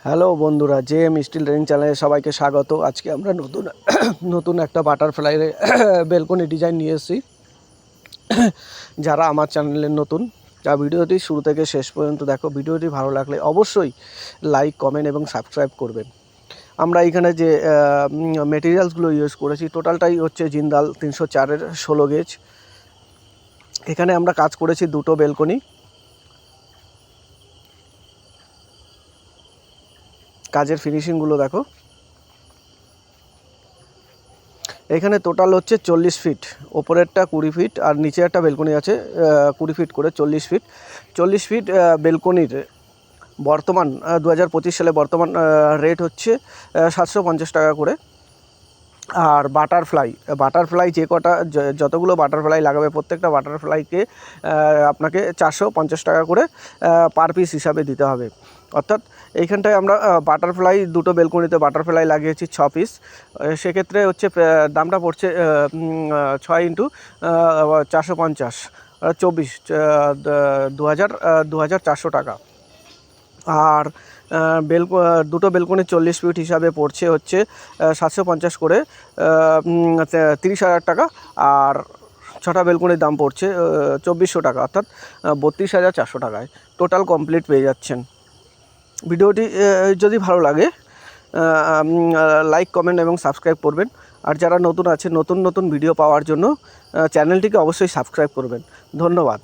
Hello বন্ধুরা, JM still training চ্যানেলে সবাইকে স্বাগত। আজকে আমরা নতুন একটা বাটারফ্লাই বেলকনি ডিজাইন নিয়ে এসেছি। যারা আমার চ্যানেলে নতুন, যা ভিডিওটি শুরু থেকে শেষ পর্যন্ত দেখো। ভিডিওটি ভালো লাগলে অবশ্যই লাইক, কমেন্ট এবং সাবস্ক্রাইব করবেন। আমরা এখানে যে মেটেরিয়ালসগুলো ইউজ করেছি টোটালটাই হচ্ছে জিন্দাল 304-এর 16 গেজ। এখানে আমরা কাজ করেছি দুটো বেলকনি। কাজের ফিনিশিংগুলো দেখো। এখানে টোটাল হচ্ছে 40 ফিট, ওপরেরটা 20 ফিট আর নিচে একটা বেলকনি আছে 20 ফিট করে 40 ফিট। 40 ফিট বেলকনির বর্তমান 2025 সালে বর্তমান রেট হচ্ছে 750 টাকা করে। আর বাটারফ্লাই যে কটা যতগুলো বাটারফ্লাই লাগাবে প্রত্যেকটা বাটারফ্লাইকে আপনাকে 450 টাকা করে পার পিস হিসাবে দিতে হবে। অর্থাৎ এইখানটায় আমরা বাটারফ্লাই দুটো বেলকনিতে বাটারফ্লাই লাগিয়েছি 6 পিস। সেক্ষেত্রে হচ্ছে দামটা পড়ছে 6 × 450 24 2400 টাকা। আর দুটো বেলকনি 40 ফিট হিসাবে পড়ছে হচ্ছে 750 করে 30,000 টাকা। আর 6টা বেলকনির দাম পড়ছে 2400 টাকা, অর্থাৎ 32,400 টাকায় টোটাল কমপ্লিট পেয়ে যাচ্ছেন। ভিডিওটি যদি ভালো লাগে লাইক, কমেন্ট এবং সাবস্ক্রাইব করবেন। আর যারা নতুন আছে নতুন ভিডিও পাওয়ার জন্য চ্যানেলটিকে অবশ্যই সাবস্ক্রাইব করবেন। ধন্যবাদ।